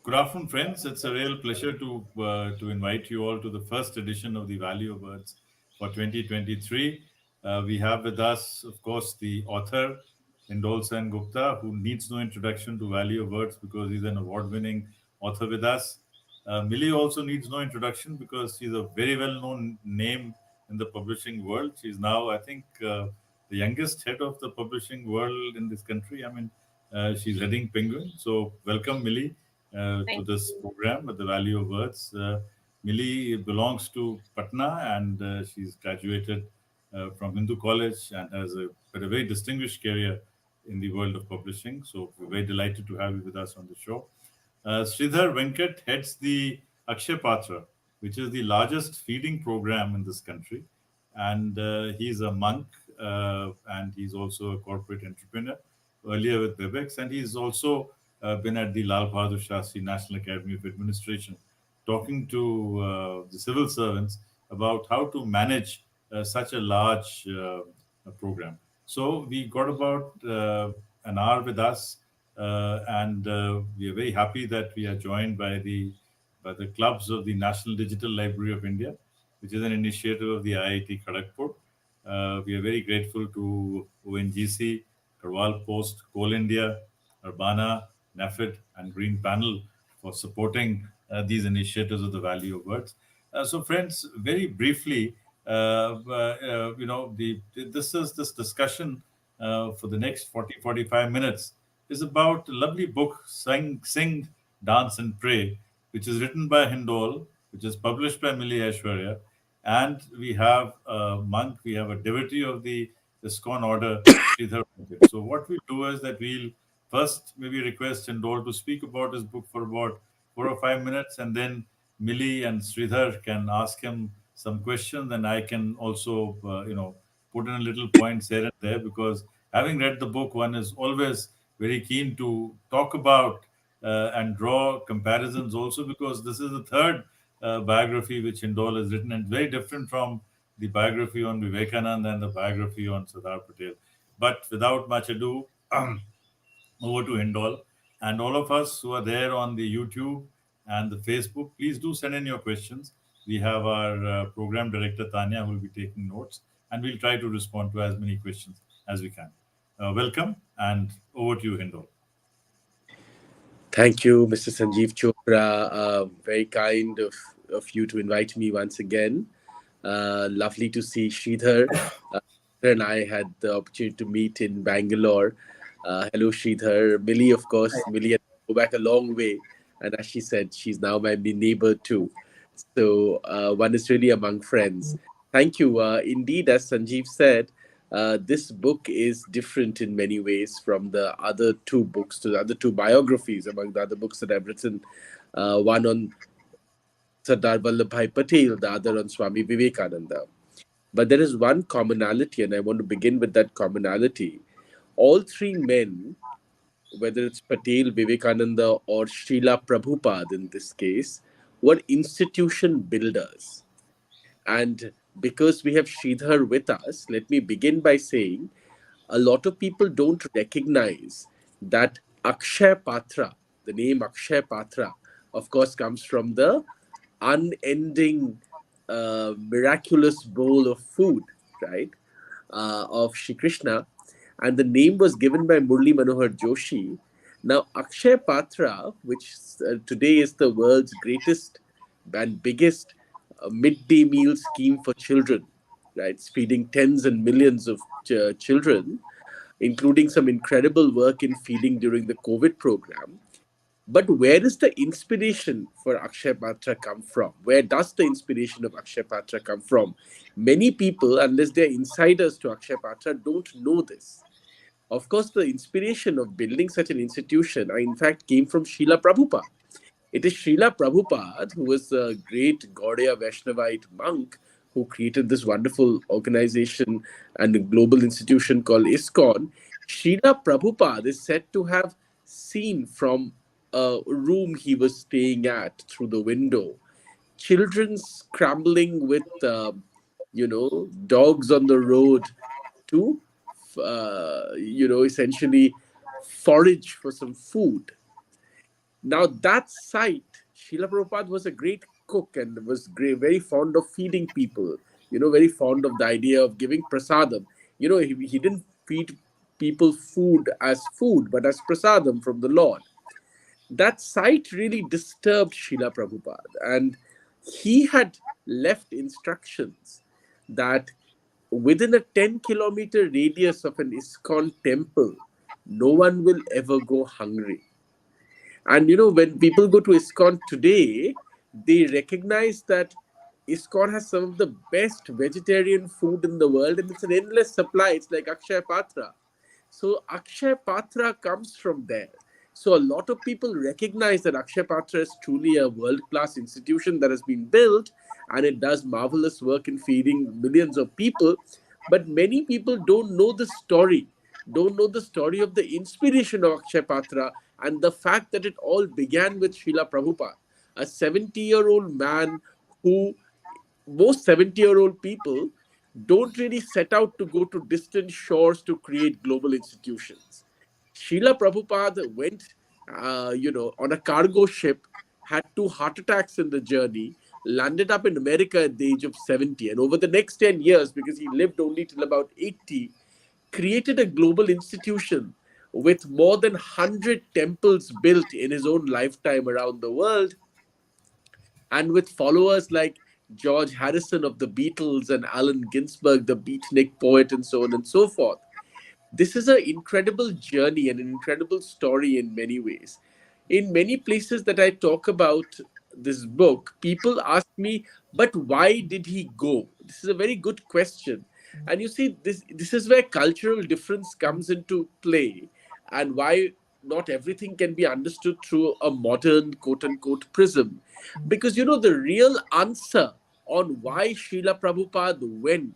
Good afternoon, friends. It's a real pleasure to invite you all to the first edition of the Value of Words for 2023. We have with us, of course, the author Hindol Sengupta, who needs no introduction to Value of Words because he's an award-winning author with us. Milee also needs no introduction because she's a very well-known name in the publishing world. She's now, I think, the youngest head of the publishing world in this country. I mean, she's heading Penguin. So, welcome, Milee to Thank this program with the Value of Words. Milee belongs to Patna and she's graduated from Hindu College and has had a very distinguished career in the world of publishing. So we're very delighted to have you with us on the show. Shridhar Venkat heads the Akshay Patra, which is the largest feeding program in this country. And he's a monk and he's also a corporate entrepreneur, earlier with Webex. And he's also been at the Lal Bahadur Shastri National Academy of Administration, talking to the civil servants about how to manage such a large program. So we got about an hour with us, and we are very happy that we are joined by the clubs of the National Digital Library of India, which is an initiative of the IIT Kharagpur. We are very grateful to ONGC, Karwal Post, Coal India, Urbana, NAFID, and Green Panel for supporting these initiatives of the Value of Words. So, friends, very briefly, this discussion for the next 40-45 minutes is about a lovely book, Sing, Dance and Pray, which is written by Hindol, which is published by Milee Ashwarya. And we have a monk, we have a devotee of the ISKCON order, Shridhar. So what we do is that we'll first maybe request Hindol to speak about his book for about 4 or 5 minutes, and then Milee and Shridhar can ask him some questions, and I can also, put in a little points here and there, because having read the book, one is always very keen to talk about and draw comparisons also, because this is the third biography which Hindol has written, and very different from the biography on Vivekananda and the biography on Sardar Patel. But without much ado, over to Hindol. And all of us who are there on the YouTube and the Facebook, please do send in your questions. We have our program director, Tanya, who will be taking notes, and we'll try to respond to as many questions as we can. Welcome, and over to you, Hindol. Thank you, Mr. Sanjeev Chopra. Very kind of you to invite me once again. Lovely to see Shridhar. And I had the opportunity to meet in Bangalore. Hello, Shridhar. Milee, of course. Milee and I go back a long way. And as she said, she's now my neighbor too. So one is really among friends. Thank you. Indeed, as Sanjeev said, this book is different in many ways from the other two books, to the other two biographies among the other books that I've written. One on Sardar Vallabhbhai Patel, the other on Swami Vivekananda. But there is one commonality, and I want to begin with that commonality. All three men, whether it's Patel, Vivekananda, or Srila Prabhupada in this case, were institution builders. And because we have Shridhar with us, let me begin by saying a lot of people don't recognize that Akshay Patra, the name Akshay Patra, of course, comes from the unending, miraculous bowl of food, right, of Shri Krishna. And the name was given by Murli Manohar Joshi. Now, Akshay Patra, which today is the world's greatest and biggest midday meal scheme for children, right? It's feeding tens and millions of children, including some incredible work in feeding during the COVID program. But where does the inspiration for Akshay Patra come from? Where does the inspiration of Akshay Patra come from? Many people, unless they're insiders to Akshay Patra, don't know this. Of course, the inspiration of building such an institution, in fact, came from Srila Prabhupada. It is Srila Prabhupada, who was a great Gaudiya Vaishnavite monk, who created this wonderful organization and a global institution called ISKCON. Srila Prabhupada is said to have seen from a room he was staying at through the window children scrambling with, dogs on the road to, essentially forage for some food. Now, that site, Srila Prabhupada was a great cook and was great, very fond of feeding people, very fond of the idea of giving prasadam. He didn't feed people food as food, but as prasadam from the Lord. That site really disturbed Srila Prabhupada, and he had left instructions that within a 10-kilometer radius of an ISKCON temple, no one will ever go hungry. And when people go to ISKCON today, they recognize that ISKCON has some of the best vegetarian food in the world, and it's an endless supply. It's like Akshay Patra. So Akshay Patra comes from there. So a lot of people recognize that Akshay Patra is truly a world-class institution that has been built, and it does marvelous work in feeding millions of people. But many people don't know the story of the inspiration of Akshay Patra and the fact that it all began with Srila Prabhupada, a 70-year-old man who most 70-year-old people don't really set out to go to distant shores to create global institutions. Srila Prabhupada went, on a cargo ship, had 2 heart attacks in the journey, landed up in America at the age of 70, and over the next 10 years, because he lived only till about 80, created a global institution with more than 100 temples built in his own lifetime around the world, and with followers like George Harrison of the Beatles and Allen Ginsberg, the beatnik poet, and so on and so forth. This is an incredible journey and an incredible story in many ways. In many places that I talk about this book, people ask me, but why did he go? This is a very good question. And you see, this is where cultural difference comes into play, and why not everything can be understood through a modern quote unquote prism. Because the real answer on why Srila Prabhupada went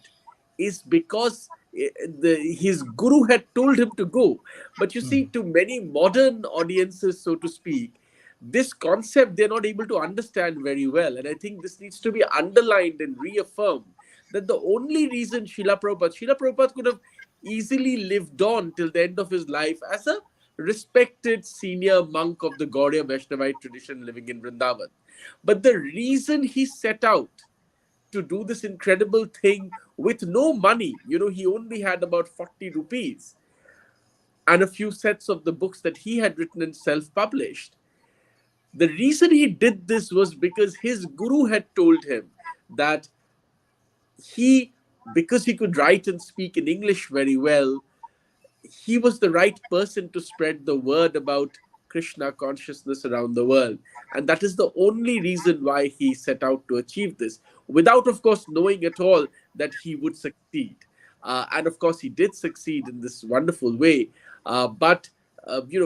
is because his guru had told him to go. But you see, to many modern audiences, so to speak, this concept they're not able to understand very well. And I think this needs to be underlined and reaffirmed that the only reason Srila Prabhupada could have easily lived on till the end of his life as a respected senior monk of the Gaudiya Vaishnavite tradition living in Vrindavan. But the reason he set out to do this incredible thing with no money, he only had about 40 rupees and a few sets of the books that he had written and self-published. The reason he did this was because his guru had told him that because he could write and speak in English very well, he was the right person to spread the word about Krishna consciousness around the world. And that is the only reason why he set out to achieve this, without, of course, knowing at all that he would succeed. And of course, he did succeed in this wonderful way. But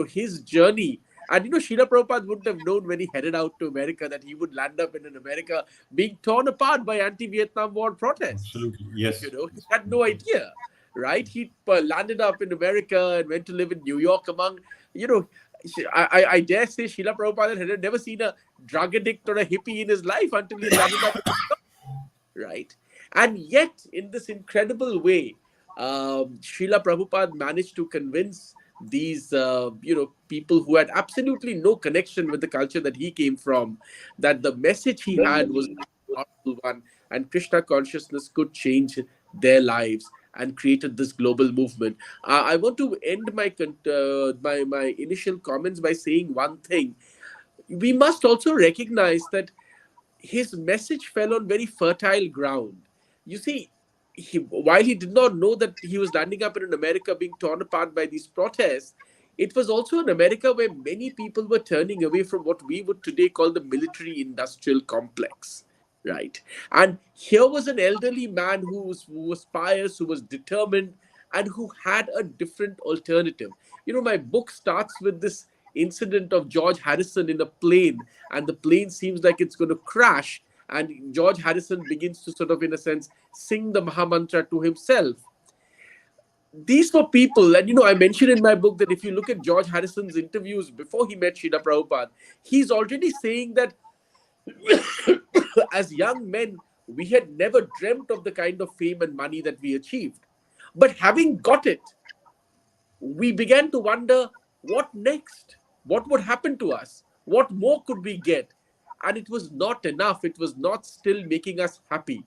his journey, and Srila Prabhupada wouldn't have known when he headed out to America that he would land up in an America being torn apart by anti-Vietnam War protests. Absolutely. Yes. He had no idea, right? He landed up in America and went to live in New York among, I dare say Srila Prabhupada had never seen a drug addict or a hippie in his life until he landed up, right? And yet, in this incredible way, Srila Prabhupada managed to convince these, people who had absolutely no connection with the culture that he came from, that the message he had was a powerful one, and Krishna consciousness could change their lives, and created this global movement. I want to end my initial comments by saying one thing. We must also recognize that his message fell on very fertile ground. You see, while he did not know that he was landing up in an America being torn apart by these protests, it was also an America where many people were turning away from what we would today call the military industrial complex, right? And here was an elderly man who was pious, who was determined, and who had a different alternative. My book starts with this incident of George Harrison in a plane, and the plane seems like it's going to crash. And George Harrison begins to sort of, in a sense, sing the Mahamantra to himself. These were people, and I mentioned in my book that if you look at George Harrison's interviews before he met Srila Prabhupada, he's already saying that as young men, we had never dreamt of the kind of fame and money that we achieved. But having got it, we began to wonder, what next? What would happen to us? What more could we get? And it was not enough. It was not still making us happy.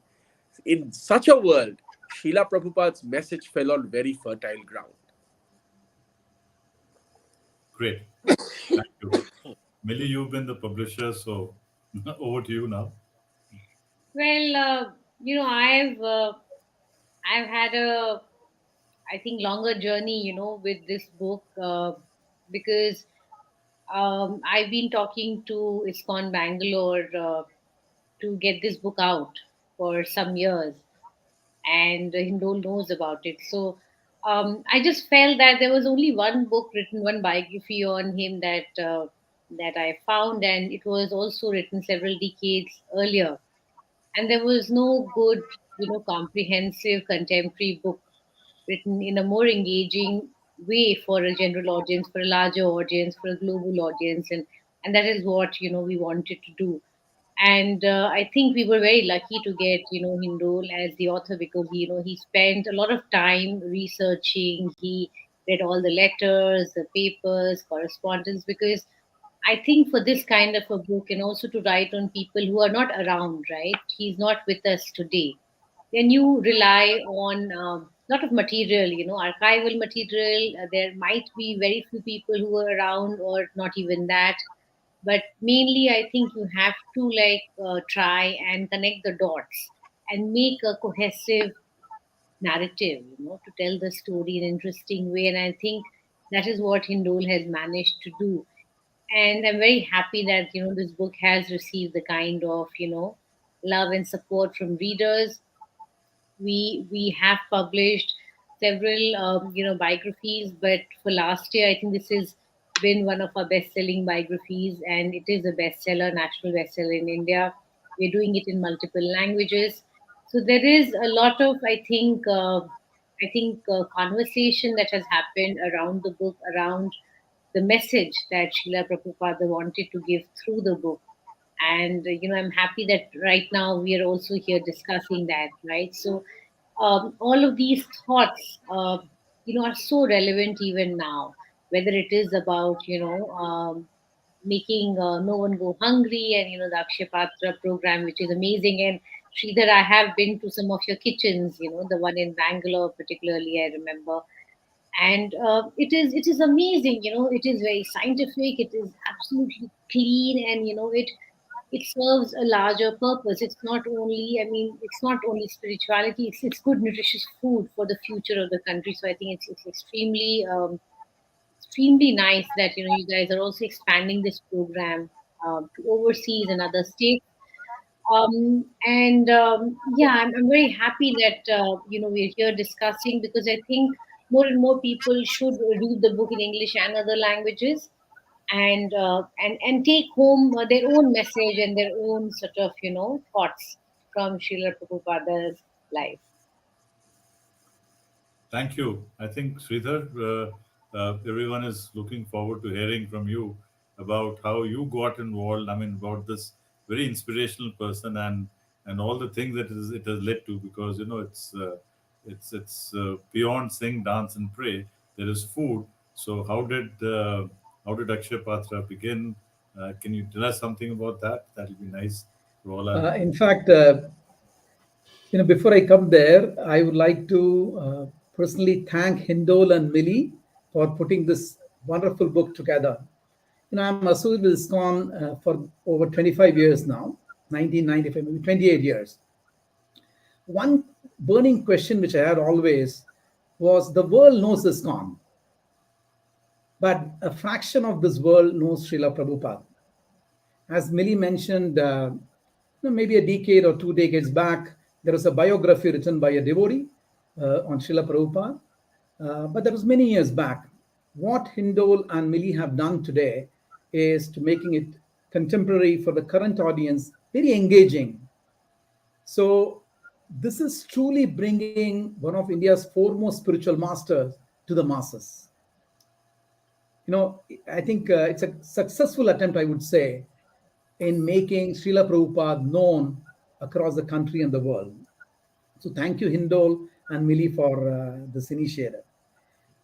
In such a world, Srila Prabhupada's message fell on very fertile ground. Great. Thank you. Millie, you've been the publisher, so over to you now. Well, I've had a, I think, longer journey, with this book, because I've been talking to ISKCON Bangalore to get this book out for some years, and Hindol knows about it. So I just felt that there was only one book written, one biography on him that I found, and it was also written several decades earlier, and there was no good, comprehensive contemporary book written in a more engaging way for a general audience, for a larger audience, for a global audience, and that is what we wanted to do. And I think we were very lucky to get Hindol as the author, because he spent a lot of time researching. He read all the letters, the papers, correspondence, because I think for this kind of a book, and also to write on people who are not around, right? He's not with us today. Then you rely on a lot of material, archival material. There might be very few people who are around, or not even that. But mainly, I think you have to try and connect the dots and make a cohesive narrative, to tell the story in an interesting way. And I think that is what Hindol has managed to do, and I'm very happy that this book has received the kind of love and support from readers. We have published several biographies, but for last year, I think this has been one of our best selling biographies, and it is a bestseller, national bestseller in India. We're doing it in multiple languages, so there is a lot of, I think conversation that has happened around the book, around the message that Srila Prabhupada wanted to give through the book. And, I'm happy that right now we are also here discussing that, right? So, all of these thoughts, are so relevant even now, whether it is about, making no one go hungry, and, the Akshay Patra program, which is amazing. And Shridhar, I have been to some of your kitchens, the one in Bangalore, particularly, I remember, and it is amazing. It is very scientific, it is absolutely clean, and it serves a larger purpose. It's not only, I mean, it's not only spirituality, it's good nutritious food for the future of the country. So I think it's extremely nice that you guys are also expanding this program to overseas and other states. And yeah, I'm very happy that we're here discussing, because I think more and more people should read the book in English and other languages, and take home their own message and their own sort of thoughts from Srila Prabhupada's life. Thank you. I think, Sridhar, everyone is looking forward to hearing from you about how you got involved. I mean, about this very inspirational person, and all the things that it has led to. Because it's beyond sing, dance, and pray. There is food. So how did Akshay Patra begin? Can you tell us something about that? That'll be nice for all our. In fact, before I come there, I would like to personally thank Hindol and Milee for putting this wonderful book together. I'm associated with ISKCON for over 25 years now, 1995, maybe 28 years. One burning question which I had always was, the world knows ISKCON, but a fraction of this world knows Srila Prabhupada. As Millie mentioned, maybe a decade or 2 decades back, there was a biography written by a devotee on Srila Prabhupada, but that was many years back. What Hindol and Millie have done today is to making it contemporary for the current audience, very engaging. So this is truly bringing one of India's foremost spiritual masters to the masses. I think it's a successful attempt, I would say, in making Srila Prabhupada known across the country and the world. So thank you, Hindol and Millie, for this initiative.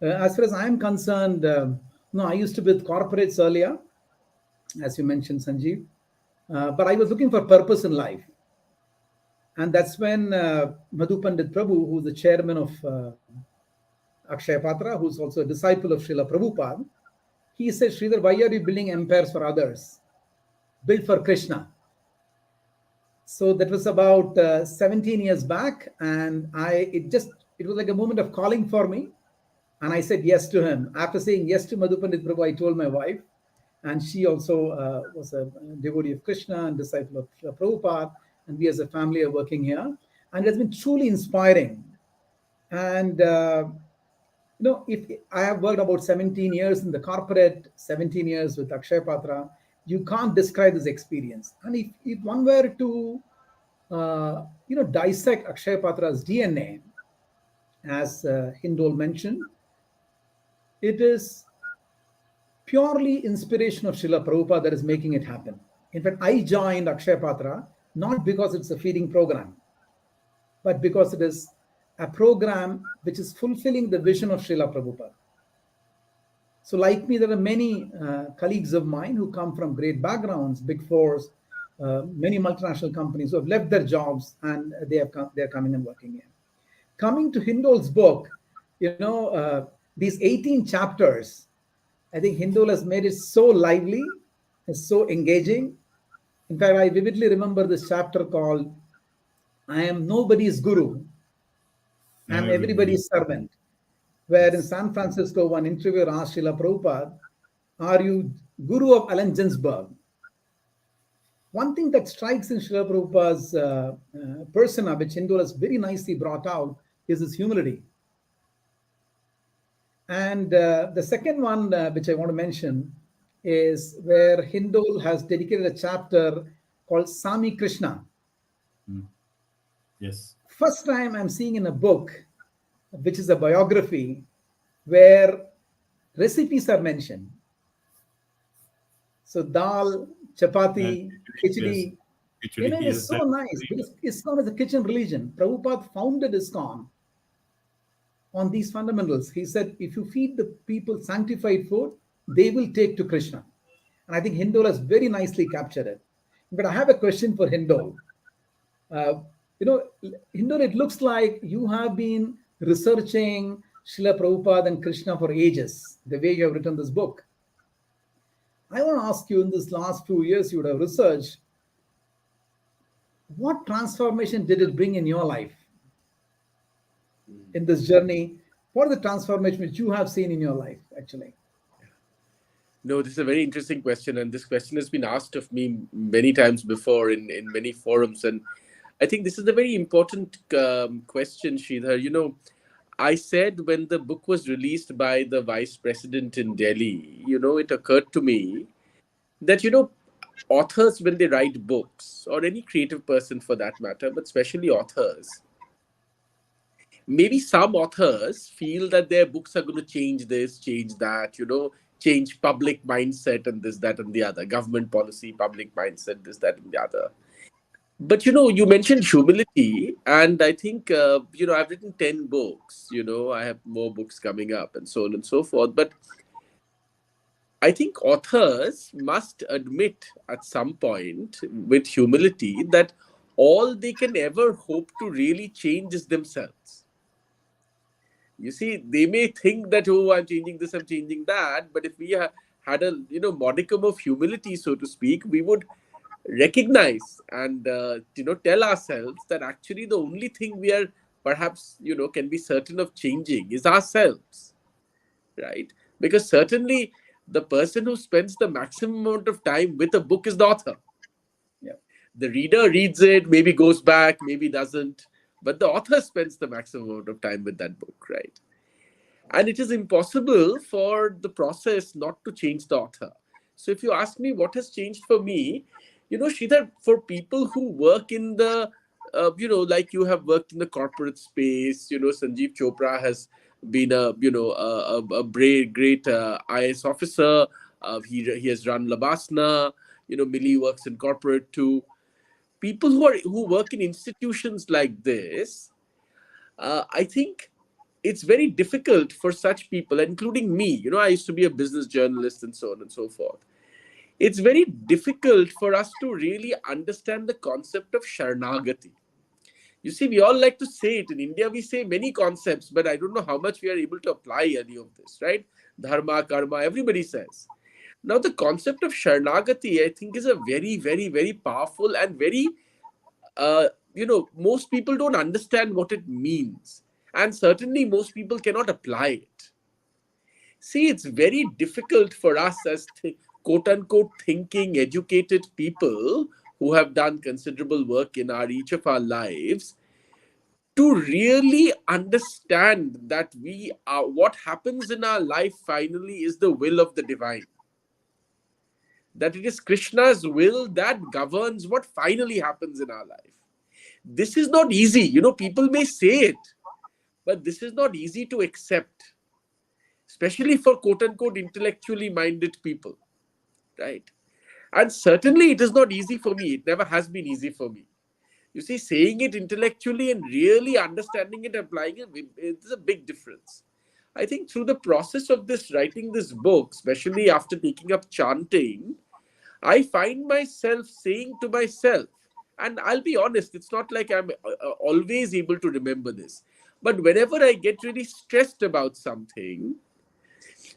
As far as I'm concerned, I used to be with corporates earlier, as you mentioned, Sanjeev. But I was looking for purpose in life. And that's when Madhu Pandit Prabhu, who's the chairman of Akshay Patra, who's also a disciple of Srila Prabhupada, he said, Shridhar, why are you building empires for others? Build for Krishna. So that was about 17 years back, and it was like a moment of calling for me, and I said yes to him. After saying yes to Madhu Pandit Prabhu, I told my wife, and she also was a devotee of Krishna and disciple of Prabhupada, and we as a family are working here, and it has been truly inspiring. And if I have worked about 17 years in the corporate, 17 years with Akshay Patra, you can't describe this experience. And if one were to dissect Akshay Patra's DNA, as Hindol mentioned, it is purely inspiration of Srila Prabhupada that is making it happen. In fact, I joined Akshay Patra not because it's a feeding program, but because it is a program which is fulfilling the vision of Srila Prabhupada. So like me, there are many colleagues of mine who come from great backgrounds, Big Fours, many multinational companies who have left their jobs and they're coming and working here. Coming to Hindol's book, these 18 chapters, I think Hindol has made it so lively, it's so engaging. In fact, I vividly remember this chapter called I am nobody's guru, I am everybody's servant, where in San Francisco, one interviewer asked Srila Prabhupada, are you guru of Allen Ginsberg? One thing that strikes in Srila Prabhupada's persona, which Hindol has very nicely brought out, is his humility. And the second one, which I want to mention, is where Hindol has dedicated a chapter called Sami Krishna. Yes. First time I'm seeing in a book, which is a biography, where recipes are mentioned. So dal, chapati, khichdi. Yes. It is so nice because ISKCON is a kitchen religion. Prabhupada founded ISKCON on these fundamentals. He said, if you feed the people sanctified food, they will take to Krishna. And I think Hindol has very nicely captured it. But I have a question for Hindol. Hindol, it looks like you have been researching Srila Prabhupada and Krishna for ages, the way you have written this book. I want to ask you, in this last few years you would have researched, what transformation did it bring in your life? In this journey, what are the transformations which you have seen in your life, actually? No, this is a very interesting question, and this question has been asked of me many times before in many forums, and I think this is a very important question, Shridhar. I said when the book was released by the vice president in Delhi, it occurred to me that, authors, when they write books, or any creative person for that matter, but especially authors, maybe some authors feel that their books are going to change this, change that, change public mindset and this, that, and the other, government policy, public mindset, this, that, and the other. But, you mentioned humility, and I think, I've written 10 books, I have more books coming up and so on and so forth. But I think authors must admit at some point with humility that all they can ever hope to really change is themselves. You see, they may think that, oh, I'm changing this, I'm changing that. But if we had a, modicum of humility, so to speak, we would recognize and, tell ourselves that actually the only thing we are perhaps, can be certain of changing is ourselves, right? Because certainly the person who spends the maximum amount of time with a book is the author. Yeah. The reader reads it, maybe goes back, maybe doesn't, but the author spends the maximum amount of time with that book, right? And it is impossible for the process not to change the author. So if you ask me what has changed for me, Shridhar, for people who work in the, like you have worked in the corporate space, Sanjeev Chopra has been a great IS officer. He has run Labasna. Milee works in corporate too. People who work in institutions like this, I think it's very difficult for such people, including me. I used to be a business journalist and so on and so forth. it's very difficult for us to really understand the concept of Sharanagati. You see, we all like to say it. In India, we say many concepts, but I don't know how much we are able to apply any of this, right? Dharma, karma, everybody says. Now, the concept of Sharanagati, I think, is a very, very, very powerful and very, most people don't understand what it means. And certainly, most people cannot apply it. See, it's very difficult for us as quote unquote thinking, educated people who have done considerable work in each of our lives to really understand that we are, what happens in our life finally is the will of the divine. That it is Krishna's will that governs what finally happens in our life. This is not easy. People may say it, but this is not easy to accept, especially for quote unquote intellectually minded people, right? And certainly it is not easy for me. It never has been easy for me. You see, saying it intellectually and really understanding it, applying it, it's a big difference. I think through the process of writing this book, especially after taking up chanting, I find myself saying to myself, and I'll be honest, it's not like I'm always able to remember this, but whenever I get really stressed about something,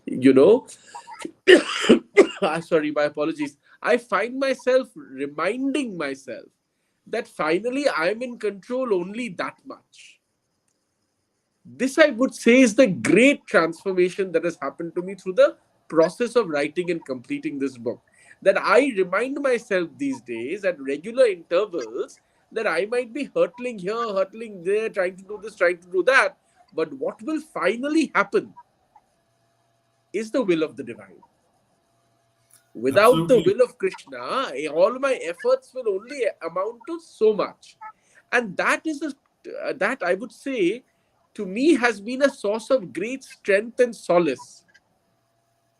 you know, sorry, my apologies, I find myself reminding myself that finally I'm in control only that much. This, I would say, is the great transformation that has happened to me through the process of writing and completing this book. That I remind myself these days at regular intervals that I might be hurtling here, hurtling there, trying to do this, trying to do that. But what will finally happen is the will of the divine. Without the Absolutely. will of Krishna, all my efforts will only amount to so much. And that I would say, to me, has been a source of great strength and solace.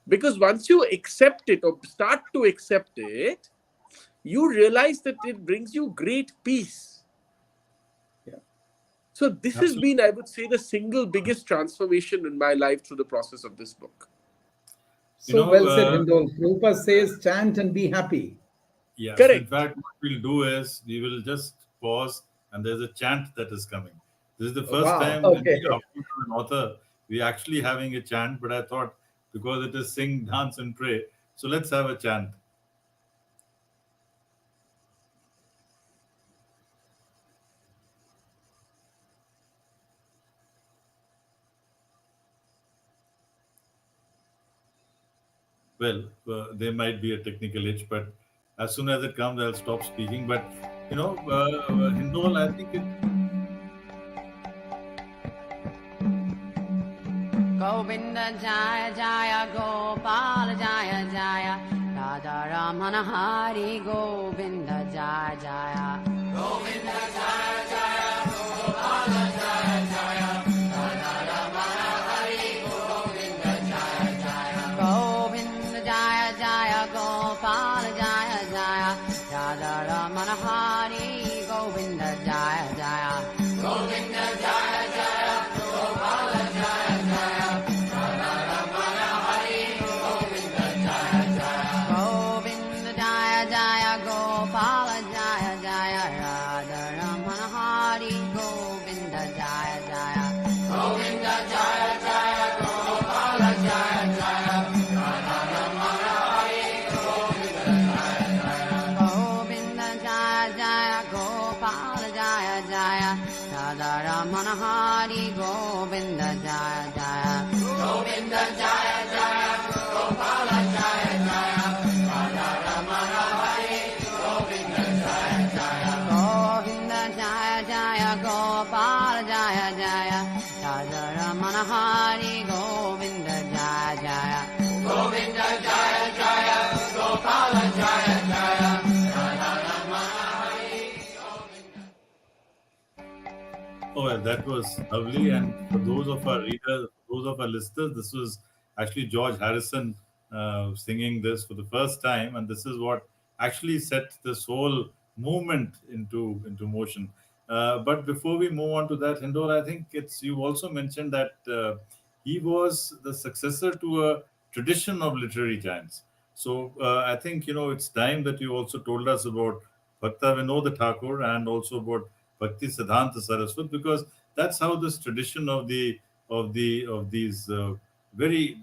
Because once you accept it or start to accept it, you realize that it brings you great peace. Yeah. So this has Absolutely. been, I would say, the single biggest transformation in my life through the process of this book. You So know, well said, Hindol. Prabhupada says, chant and be happy. yeah. So, in Correct. fact, what we'll do is we will just pause, and there's a chant that is coming. This is the first Wow. time in Okay. the output of an author we're actually having a chant, but I thought because it is sing, dance, and pray, so let's have a chant. Well, there might be a technical itch, but as soon as it comes, I'll stop speaking. But Hindol, I think it. Govinda Jaya Jaya Gopal Jaya Jaya Radha Ramana Hari Govinda Jaya Jaya Govinda Jaya Jaya Gopal Jaya Jaya Radha Ramana Hari Govinda Jaya Jaya Govinda Jaya Jaya Gopal Jaya Jaya Radha Ramana Hari Govinda Jaya Jaya Govinda Jaya Jaya Gopal Jaya Jaya Radha Ramana Hari Govinda Jaya Jaya Govinda Jaya Jaya Gopal Jaya Jaya Radha Ramana Hari Govinda Jaya Jaya Govinda Jaya Jaya Gopal Jaya Jaya Radha Ramana Hari Govinda Jaya Jaya Govinda Jaya Jaya Gopal Jaya Jaya Radha Ramana Hari Govinda Jaya Jaya Govinda Jaya Jaya Gopal Jaya Jaya Radha Ramana Hari Govinda Jaya Jaya Govinda Jaya Jaya Gopal Jaya Jaya Radha Ramana Hari Govinda Jaya Jaya Govinda Jaya Jaya Gopal Jaya Jaya Radha Ramana Hari Govinda. Oh, well, that was lovely. And for those of our readers, those of our listeners, this was actually George Harrison singing this for the first time, and this is what actually set this whole movement into motion. But before we move on to that, Hindor, I think it's you also mentioned that he was the successor to a tradition of literary giants. So I think it's time that you also told us about Bhakta Vinod Thakur and also about Bhakti Siddhanta Saraswat, because that's how this tradition of these very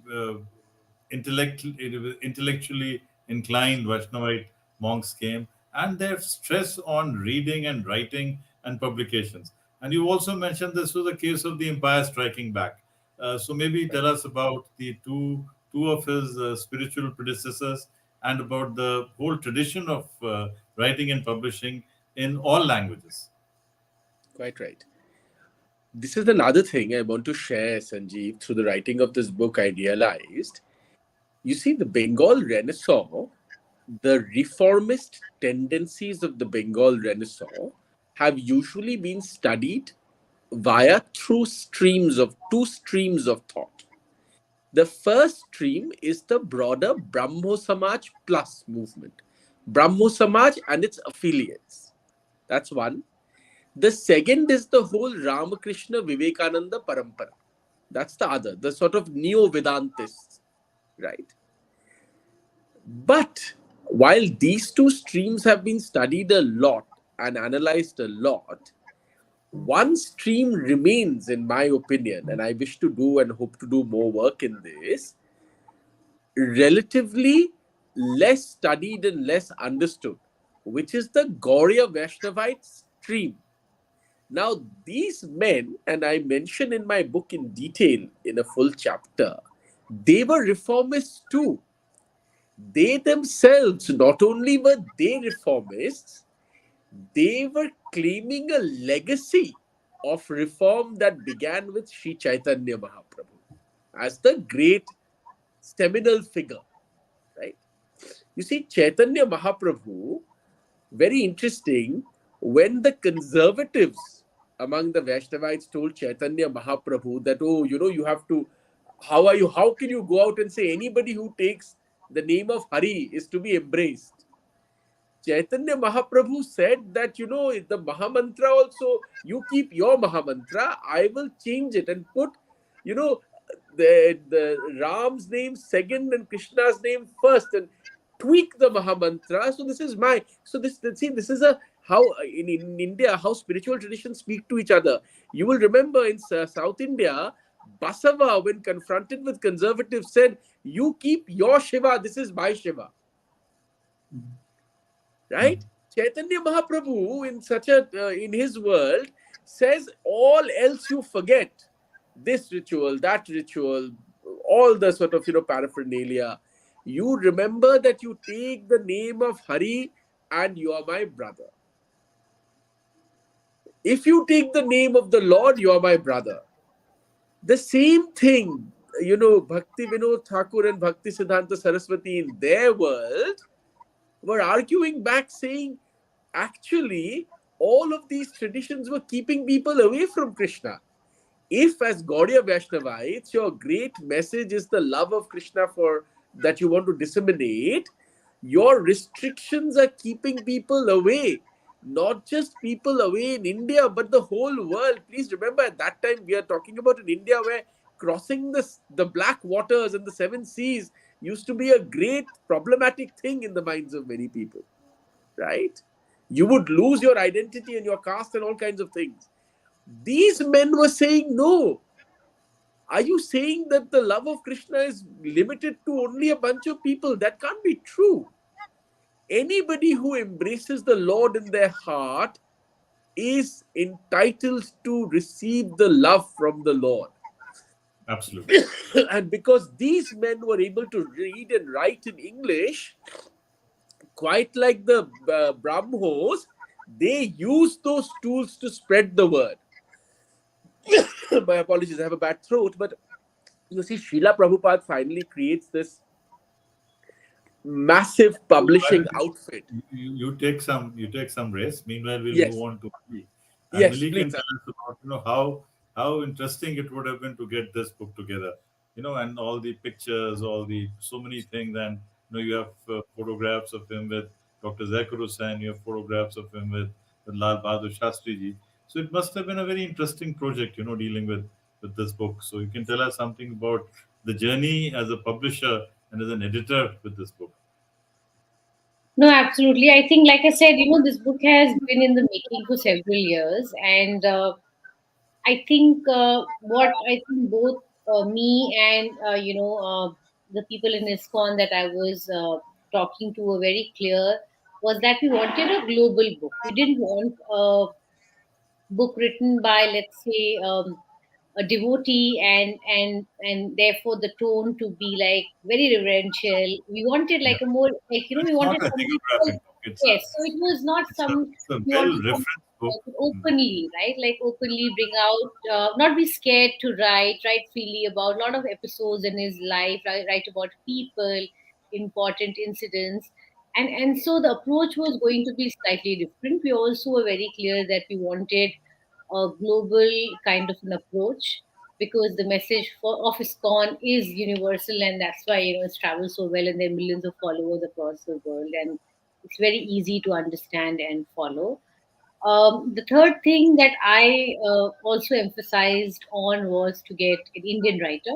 intellectually inclined Vaishnavite monks came, and their stress on reading and writing and publications. And you also mentioned this was the case of the empire striking back. So maybe tell us about the two of his spiritual predecessors and about the whole tradition of writing and publishing in all languages. Quite right. This is another thing I want to share, Sanjeev. Through the writing of this book, I realized, you see, the Bengal Renaissance, the reformist tendencies of the Bengal Renaissance have usually been studied via through streams of two streams of thought. The first stream is the broader Brahmo Samaj plus movement, Brahmo Samaj and its affiliates. That's one. The second is the whole Ramakrishna Vivekananda Parampara. That's the other, the sort of neo-Vedantists, right? But while these two streams have been studied a lot and analyzed a lot, one stream remains, in my opinion, and I wish to do and hope to do more work in this, relatively less studied and less understood, which is the Gauriya Vaishnavite stream. Now, these men, and I mention in my book in detail in a full chapter, they were reformists too. They themselves, not only were they reformists, they were claiming a legacy of reform that began with Sri Chaitanya Mahaprabhu as the great seminal figure, right? You see, Chaitanya Mahaprabhu, very interesting, when the conservatives among the Vaishnavites told Chaitanya Mahaprabhu that, oh, you have to, how can you go out and say anybody who takes the name of Hari is to be embraced? Chaitanya Mahaprabhu said that, the Mahamantra also, you keep your Mahamantra, I will change it and put, you know, the Ram's name second and Krishna's name first and tweak the Mahamantra. So this is this is a how in India, how spiritual traditions speak to each other. You will remember in South India, Basava, when confronted with conservatives, said, you keep your Shiva, this is my Shiva. Right? Chaitanya Mahaprabhu, in his world, says all else you forget. This ritual, that ritual, all the sort of paraphernalia. You remember that you take the name of Hari and you are my brother. If you take the name of the Lord, you are my brother. The same thing, Bhakti Vinod Thakur and Bhakti Siddhanta Saraswati in their world were arguing back, saying, actually, all of these traditions were keeping people away from Krishna. If, as Gaudiya Vaishnavites, your great message is the love of Krishna that you want to disseminate, your restrictions are keeping people away. Not just people away in India, but the whole world. Please remember, at that time, we are talking about in India where crossing the black waters and the seven seas used to be a great problematic thing in the minds of many people, right? You would lose your identity and your caste and all kinds of things. These men were saying, no. Are you saying that the love of Krishna is limited to only a bunch of people? That can't be true. Anybody who embraces the Lord in their heart is entitled to receive the love from the Lord. Absolutely. And because these men were able to read and write in English, quite like the Brahmos, they used those tools to spread the word. My apologies, I have a bad throat, but you see, Srila Prabhupada finally creates this massive publishing outfit. You take some rest. Meanwhile, we'll Yes. move on to Milee. And Yes, Milee can please. tell us about how interesting it would have been to get this book together. And all the pictures, so many things, and you have photographs of him with Dr. Zakir Hussain. You have photographs of him with Lal Bahadur Shastri ji. So it must have been a very interesting project, dealing with this book. So you can tell us something about the journey as a publisher and as an editor with this book. No, absolutely. I think, like I said, this book has been in the making for several years, and I think what I think both me and the people in ISKCON that I was talking to were very clear was that we wanted a global book. We didn't want a book written by, let's say, a devotee, and therefore the tone to be like very reverential. We wanted Yeah. like a more, like, we It's not wanted a somebody who was, hagiographic book. yes. So it was not some. It's a We well wanted something referenced book. that could openly, right? Like openly bring out, not be scared to write freely about a lot of episodes in his life, write about people, important incidents, and so the approach was going to be slightly different. We also were very clear that we wanted a global kind of an approach, because the message of ISKCON is universal, and that's why it's traveled so well, and there are millions of followers across the world, and it's very easy to understand and follow. The third thing that I also emphasized on was to get an Indian writer,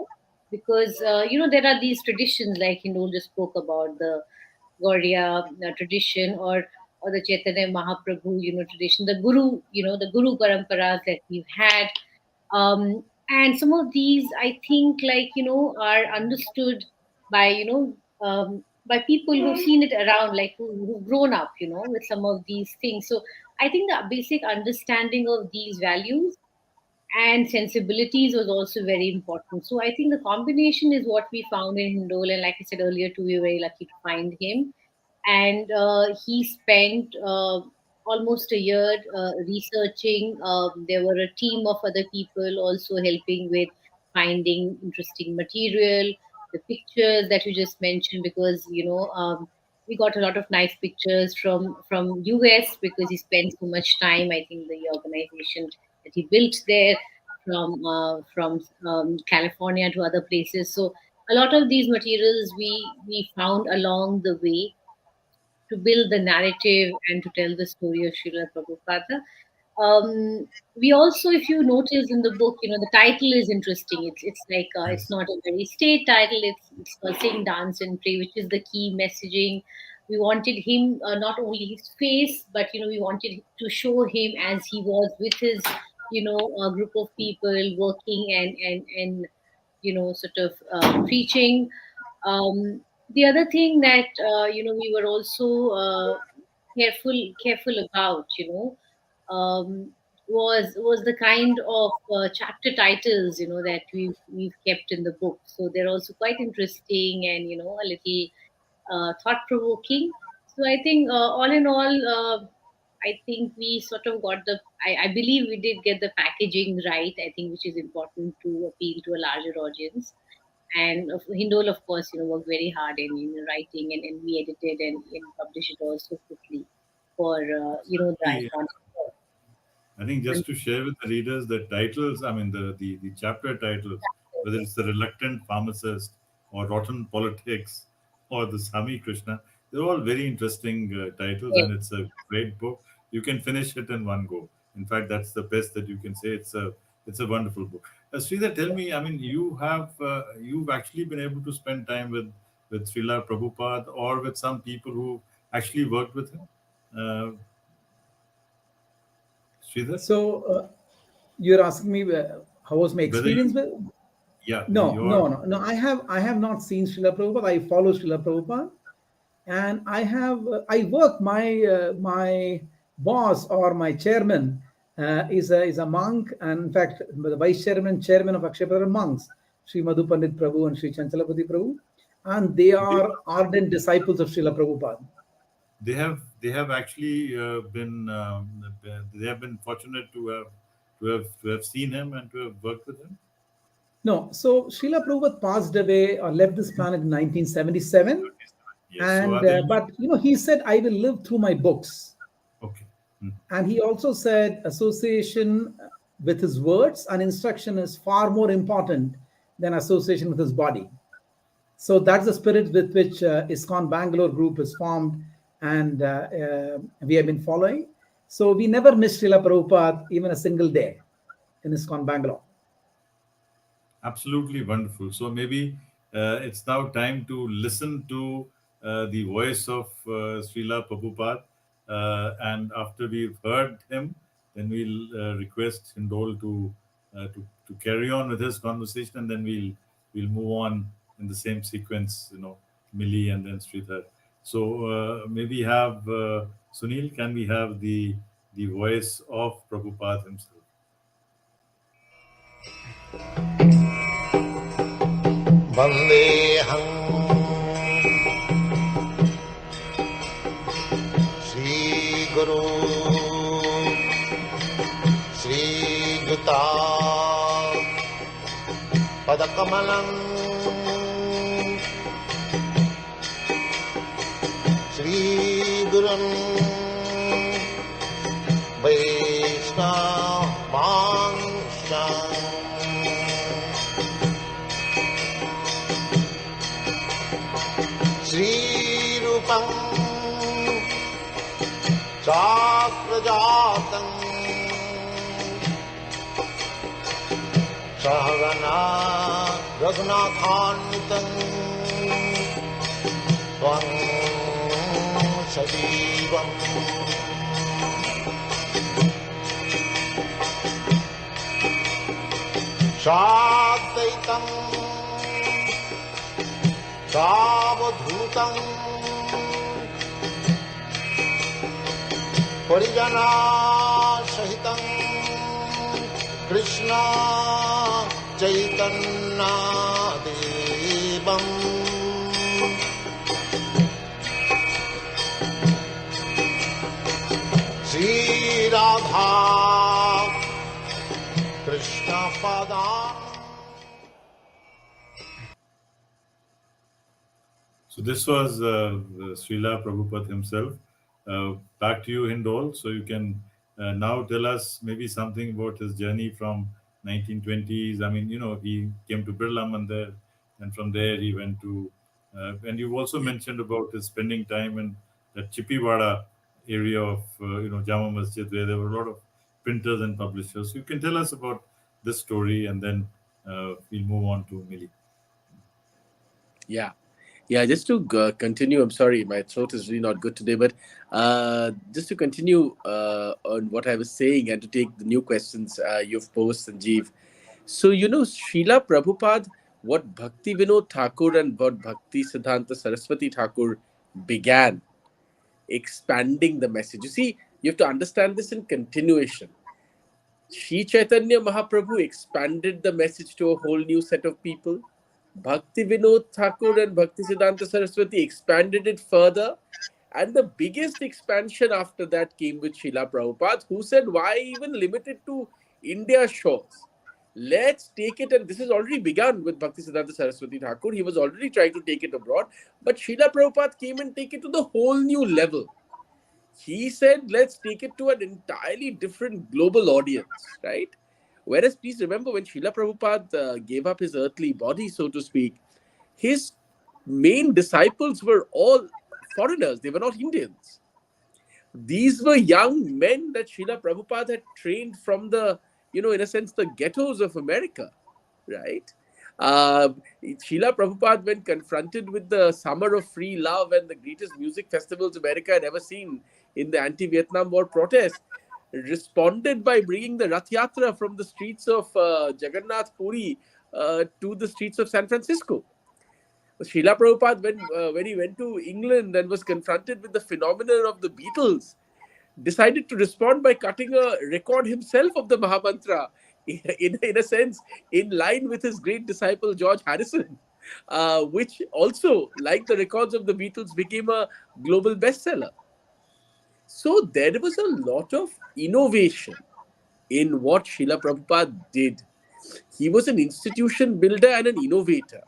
because there are these traditions like Hindol just spoke about, the Gaudiya tradition, or the Chaitanya Mahaprabhu tradition, the Guru paramparas that we've had, and some of these I think, like, are understood by by people who've seen it around, like who've grown up with some of these things. So I think the basic understanding of these values and sensibilities was also very important. So I think the combination is what we found in Hindol, and like I said earlier too, we were very lucky to find him. And he spent almost a year researching. There were a team of other people also helping with finding interesting material, the pictures that you just mentioned, because we got a lot of nice pictures from US, because he spent so much time. I think the organization that he built there, from California to other places. So a lot of these materials we found along the way to build the narrative and to tell the story of Srila Prabhupada. We also, if you notice in the book, the title is interesting. It's like, it's Yes. not a very straight title. It's called Sing, Dance, and Pray, which is the key messaging. We wanted him, not only his face, but we wanted to show him as he was with his a group of people working and sort of preaching. The other thing that we were also careful about, was the kind of chapter titles that we've kept in the book. So they're also quite interesting, and a little thought provoking. So I think, all in all, I think we sort of got I believe we did get the packaging right, I think, which is important to appeal to a larger audience. And Hindol, of course, worked very hard in writing, and we edited and published it also quickly for the The icon. I think just to share with the readers the titles, I mean the chapter titles, whether it's the reluctant pharmacist or rotten politics or the Sami Krishna, they're all very interesting titles, Yes. and it's a great book. You can finish it in one go. In fact, that's the best that you can say. It's a wonderful book. Sridhar, tell me, I mean, you've actually been able to spend time with Srila Prabhupada or with some people who actually worked with him, uh, Sridhar, So you're asking me how was my whether you experience with? yeah, No, no, your no, no. I have not seen Srila Prabhupada. I follow Srila Prabhupada, and I work. My boss or my chairman is a monk, and in fact, the vice chairman of Akshayapatra are monks, Sri Madhu Pandit Prabhu and Sri Chanchalapati Prabhu, and they they, are ardent disciples of Srila Prabhupada. they have actually they have been fortunate to have seen him and to have worked with him. No, so Srila Prabhupada passed away or left this planet in 1977, 37. Yes. So and are they but he said, "I will live through my books." okay? Hmm. And he also said association with his words and instruction is far more important than association with his body. So that's the spirit with which ISKCON Bangalore group is formed, and we have been following. So we never missed Srila Prabhupada even a single day in ISKCON Bangalore. Absolutely wonderful. So maybe it's now time to listen to the voice of Srila Prabhupada. And after we've heard him, then we'll request Hindol to carry on with his conversation, and then we'll move on in the same sequence, Milee and then Shridhar. So maybe have Sunil, can we have the voice of Prabhupada himself? Vandeham Shri Guru Shri Juta Padakamalam Shri Gurum Vaishnavanshan Shri Rupam Chakrajatam Sahagana Raghunathanvitam Tvam Sadivam Shadvaitam Savadhutam Parijana Sahitam Krishna Chaitanya Devam Sri Radha Krishna Padam. So this was Srila Prabhupada himself. Back to you, Hindol. So you can now tell us maybe something about his journey from 1920s. I mean, he came to Birla Mandir, and from there he went to, and you've also mentioned about his spending time in that Chipiwada area of, Jama Masjid, where there were a lot of printers and publishers. So you can tell us about this story, and then we'll move on to Milee. Yeah, just to continue, I'm sorry, my throat is really not good today, but just to continue on what I was saying and to take the new questions you've posed, Sanjeev. So, Srila Prabhupada, what Bhakti Vinod Thakur and what Bhakti Siddhanta Saraswati Thakur began, expanding the message. You see, you have to understand this in continuation. Sri Chaitanya Mahaprabhu expanded the message to a whole new set of people. Bhakti Vinod Thakur and Bhakti Siddhanta Saraswati expanded it further. And the biggest expansion after that came with Srila Prabhupada, who said, why even limit it to India's shores? Let's take it, and this has already begun with Bhakti Siddhanta Saraswati Thakur. He was already trying to take it abroad, but Srila Prabhupada came and take it to the whole new level. He said, let's take it to an entirely different global audience, right? Whereas, please remember, when Srila Prabhupada gave up his earthly body, so to speak, his main disciples were all foreigners. They were not Indians. These were young men that Srila Prabhupada had trained from the, in a sense, the ghettos of America, right? Srila Prabhupada, when confronted with the summer of free love and the greatest music festivals America had ever seen in the anti-Vietnam War protest, responded by bringing the Rath Yatra from the streets of Jagannath Puri to the streets of San Francisco. Srila Prabhupada, when he went to England and was confronted with the phenomenon of the Beatles, decided to respond by cutting a record himself of the Mahamantra, in a sense, in line with his great disciple George Harrison, which also, like the records of the Beatles, became a global bestseller. So there was a lot of innovation in what Srila Prabhupada did. He was an institution builder and an innovator.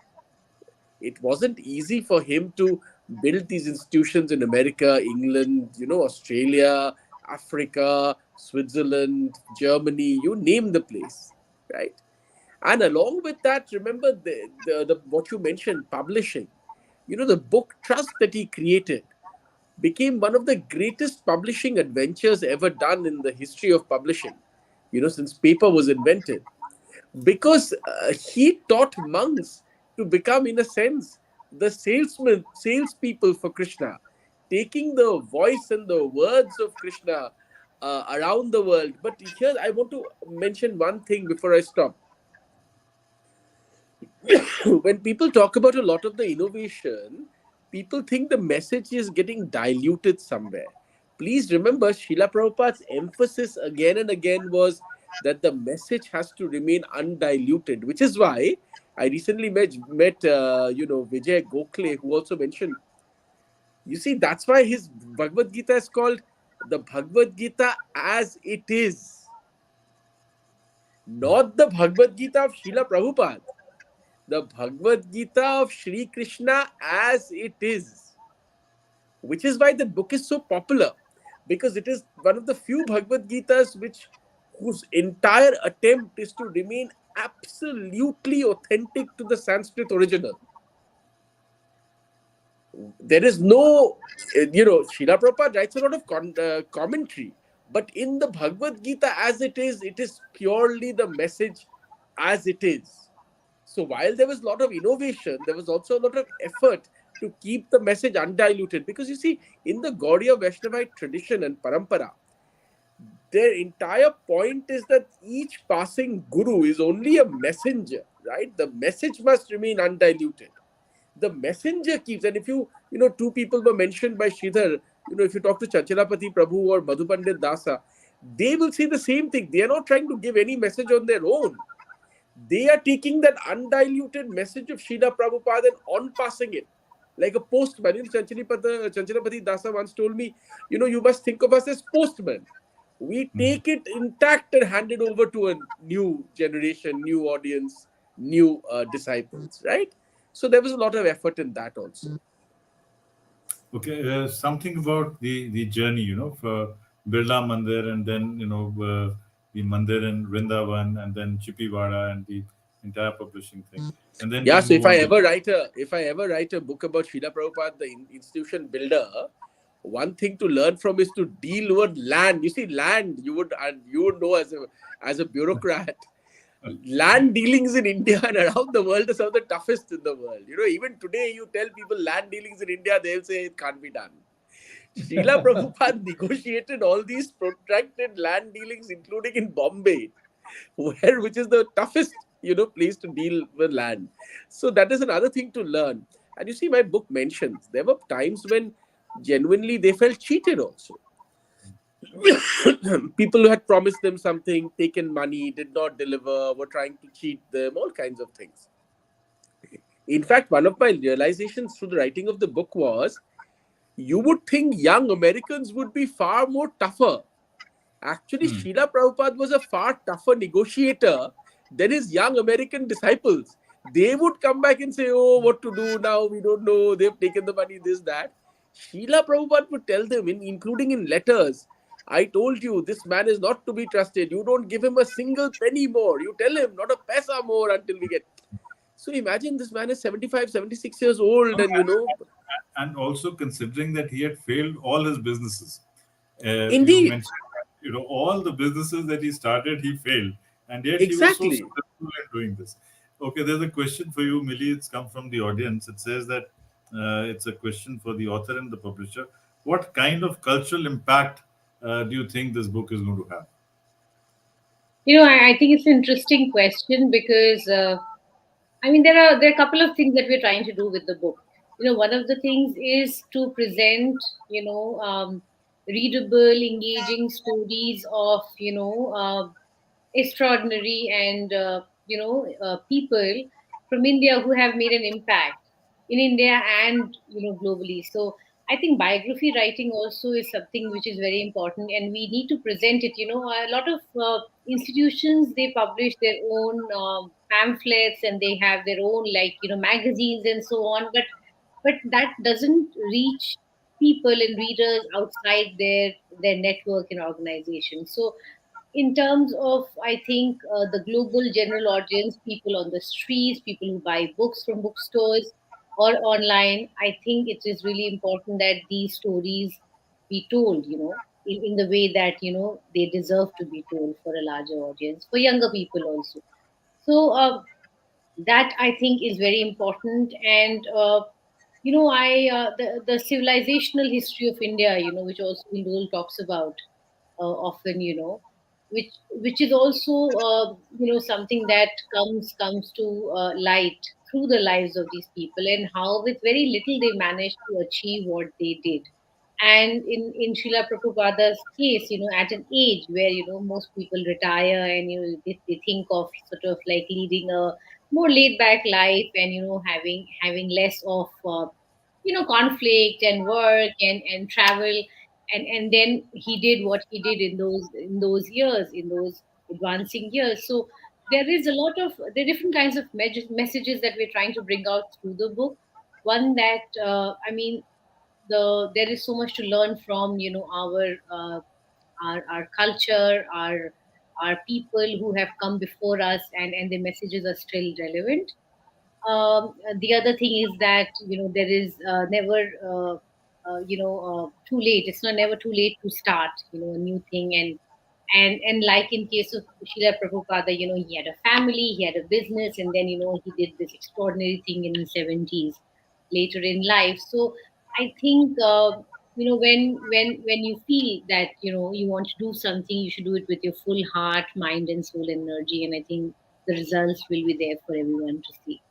It wasn't easy for him to build these institutions in America, England, Australia, Africa, Switzerland, Germany, you name the place, right? And along with that, remember the what you mentioned, publishing. The book trust that he created became one of the greatest publishing adventures ever done in the history of publishing, since paper was invented. Because he taught monks to become, in a sense, the salespeople for Krishna, taking the voice and the words of Krishna around the world. But here I want to mention one thing before I stop. When people talk about a lot of the innovation, people think the message is getting diluted somewhere. Please remember, Srila Prabhupada's emphasis again and again was that the message has to remain undiluted, which is why I recently met Vijay Gokhale, who also mentioned, you see, that's why his Bhagavad Gita is called the Bhagavad Gita as it is, not the Bhagavad Gita of Srila Prabhupada, the Bhagavad Gita of Shri Krishna as it is, which is why the book is so popular, because it is one of the few Bhagavad Gitas whose entire attempt is to remain absolutely authentic to the Sanskrit original. There is no, Srila Prabhupada writes a lot of commentary, but in the Bhagavad Gita as it is purely the message as it is. So while there was a lot of innovation, there was also a lot of effort to keep the message undiluted. Because you see, in the Gaudiya Vaishnavite tradition and parampara, their entire point is that each passing guru is only a messenger, right? The message must remain undiluted. The messenger keeps, and if two people were mentioned by Shridhar, if you talk to Chanchalapati Prabhu or Madhu Pandit Dasa, they will say the same thing. They are not trying to give any message on their own. They are taking that undiluted message of Srila Prabhupada and on passing it like a postman. Chanchalapati Dasa once told me, you must think of us as postmen. We take it intact and hand it over to a new generation, new audience, new disciples, right? So there was a lot of effort in that also. Okay, something about the journey, for Birla Mandir, and then the Mandir in Vrindavan, and then Chippiwada, and the entire publishing thing, and then Yeah, we so move on to if I ever write a book about Srila Prabhupada, the institution builder, one thing to learn from is to deal with land. You see, land, you would know as a bureaucrat, land dealings in India and around the world are some of the toughest in the world. Even today, you tell people land dealings in India, they'll say it can't be done. Srila Prabhupada negotiated all these protracted land dealings, including in Bombay, which is the toughest, place to deal with land. So that is another thing to learn. And you see, my book mentions there were times when genuinely they felt cheated also. People who had promised them something, taken money, did not deliver, were trying to cheat them, all kinds of things. In fact, one of my realizations through the writing of the book was, you would think young Americans would be far more tougher. Actually, Srila Prabhupada was a far tougher negotiator than his young American disciples. They would come back and say, oh, what to do now? We don't know. They've taken the money, this, that. Srila Prabhupada would tell them, including in letters, I told you, this man is not to be trusted. You don't give him a single penny more. You tell him, not a paisa more until we get. So imagine this man is 75, 76 years old, and and also considering that he had failed all his businesses. You Indeed. mentioned that, all the businesses that he started, he failed, and yet he was so Exactly. successful in doing this. Okay, there's a question for you, Milee. It's come from the audience. It says that it's a question for the author and the publisher. What kind of cultural impact do you think this book is going to have? I think it's an interesting question because there are a couple of things that we're trying to do with the book. One of the things is to present, readable, engaging stories of, extraordinary and people from India who have made an impact in India and globally. So I think biography writing also is something which is very important, and we need to present it. A lot of institutions, they publish their own pamphlets, and they have their own, like, magazines and so on, but that doesn't reach people and readers outside their network and organization. So in terms of, I think, the global general audience, people on the streets, people who buy books from bookstores or online, I think it is really important that these stories be told, in the way that they deserve to be told for a larger audience, for younger people also. So that, I think, is very important. And the civilizational history of India, which also Hindol talks about often, which is also something that comes to light through the lives of these people, and how with very little they managed to achieve what they did. And in Srila Prabhupada's case, at an age where most people retire, and they think of sort of like leading a more laid back life, and having less of conflict and work and travel, and then he did what he did in those years, in those advancing years. So there are different kinds of messages that we're trying to bring out through the book. One that there is so much to learn from our culture, our people who have come before us, and the messages are still relevant. The other thing is that there is never too late. It's not never too late to start a new thing. And like in case of Srila Prabhupada, he had a family, he had a business, and then he did this extraordinary thing in his 70s later in life. So I think when you feel that you want to do something, you should do it with your full heart, mind, and soul energy. And I think the results will be there for everyone to see.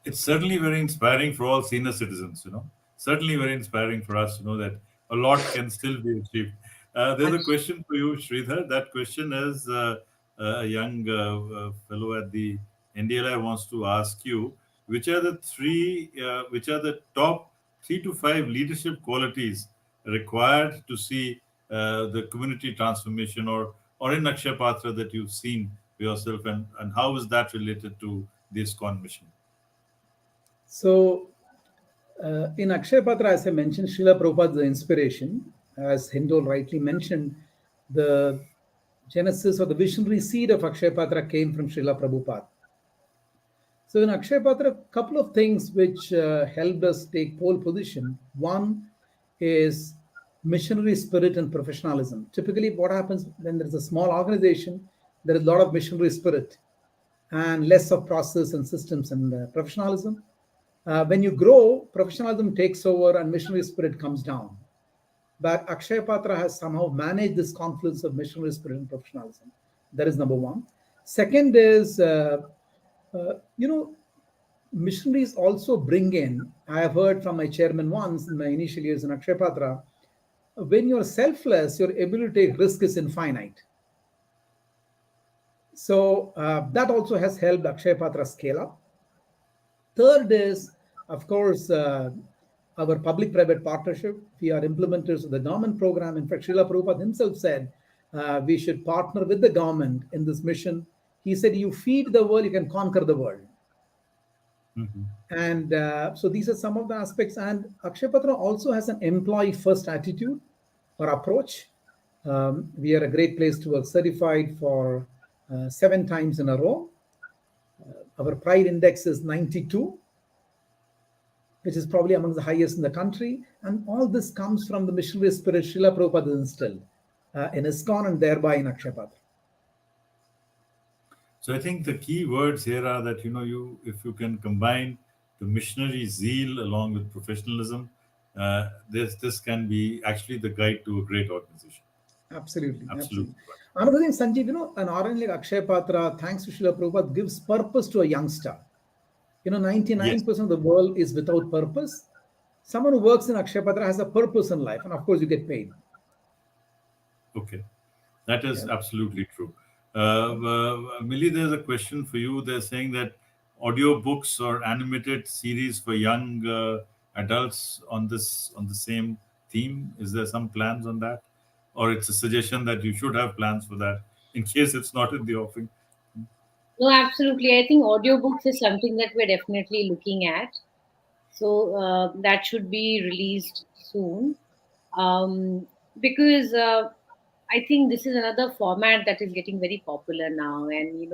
It's certainly very inspiring for all senior citizens, Certainly very inspiring for us to know that a lot can still be achieved. There's a question for you, Shridhar. That question is a young fellow at the NDLI wants to ask you, which are the top 3 to 5 leadership qualities required to see the community transformation, or in Akshaya Patra that you've seen for yourself, and how is that related to the ISKCON mission? So, in Akshaya Patra, as I mentioned, Srila Prabhupada's the inspiration. As Hindol rightly mentioned, the genesis or the visionary seed of Akshaya Patra came from Srila Prabhupada. So in Akshaya Patra, a couple of things which helped us take pole position. One is missionary spirit and professionalism. Typically, what happens when there is a small organization, there is a lot of missionary spirit and less of process and systems and professionalism. When you grow, professionalism takes over and missionary spirit comes down. But Akshaya Patra has somehow managed this confluence of missionary spirit and professionalism. That is number one. Second is, missionaries also bring in, I have heard from my chairman once in my initial years in Akshaya Patra, when you're selfless, your ability to take risk is infinite. So that also has helped Akshaya Patra scale up. Third is, of course, our public-private partnership. We are implementers of the government program. In fact, Srila Prabhupada himself said we should partner with the government in this mission. He said, you feed the world, you can conquer the world. Mm-hmm. And so these are some of the aspects. And Akshaya Patra also has an employee-first attitude or approach. We are a great place to work, certified for 7 times in a row. Our pride index is 92, which is probably among the highest in the country. And all this comes from the missionary spirit Srila Prabhupada instilled in ISKCON and thereby in Akshaya Patra. So I think the key words here are that, if you can combine the missionary zeal along with professionalism, this can be actually the guide to a great organization. Absolutely. Another thing, Sanjeev, an organization like Akshaya Patra, thanks to Srila Prabhupada, gives purpose to a youngster. 99% of the world is without purpose. Someone who works in Akshaya Patra has a purpose in life, and of course, you get paid. Okay, that is absolutely true. Milee, there's a question for you. They're saying that audiobooks or animated series for young adults on the same theme. Is there some plans on that? Or it's a suggestion that you should have plans for that in case it's not in the offering? No, absolutely. I think audiobooks is something that we're definitely looking at. So that should be released soon. Because I think this is another format that is getting very popular now. And,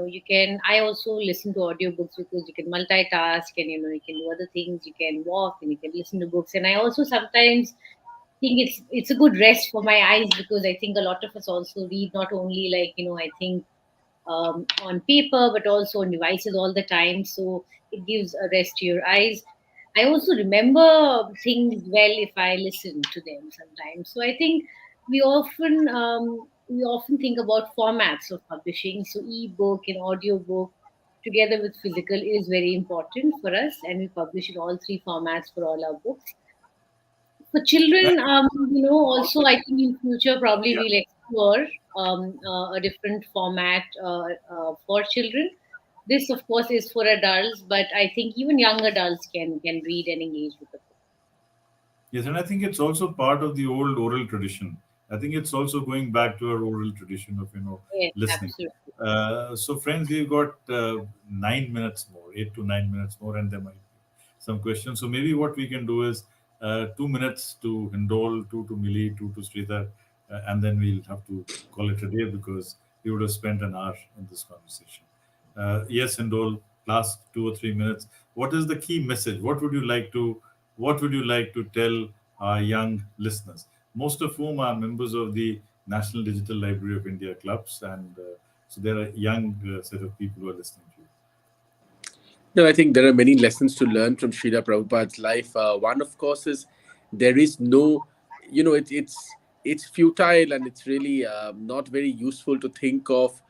I also listen to audiobooks because you can multitask and, you can do other things. You can walk and you can listen to books. And I also sometimes think it's a good rest for my eyes, because I think a lot of us also read not only I think on paper, but also on devices all the time. So it gives a rest to your eyes. I also remember things well if I listen to them sometimes. So I think we often think about formats of publishing. So e-book and audio book together with physical is very important for us, and we publish in all three formats for all our books. For And children, also also, I think in future probably yeah. we'll explore a different format for children. This, of course, is for adults, but I think even young adults can read and engage with the book. Yes, and I think it's also part of the old oral tradition. I think it's also going back to our oral tradition of Yes, listening. absolutely. So, friends, we've got 9 minutes more, 8 to 9 minutes more, and there might be some questions. So maybe what we can do is 2 minutes to Hindol, two to Milee, two to Shridhar, and then we'll have to call it a day because we would have spent an hour in this conversation. Yes, Hindol, last 2 or 3 minutes. What is the key message? What would you like to tell our young listeners, most of whom are members of the National Digital Library of India clubs, and so there are young set of people who are listening to you. No, I think there are many lessons to learn from Srila Prabhupada's life. One, of course, is there is no, it's futile and it's really not very useful to think of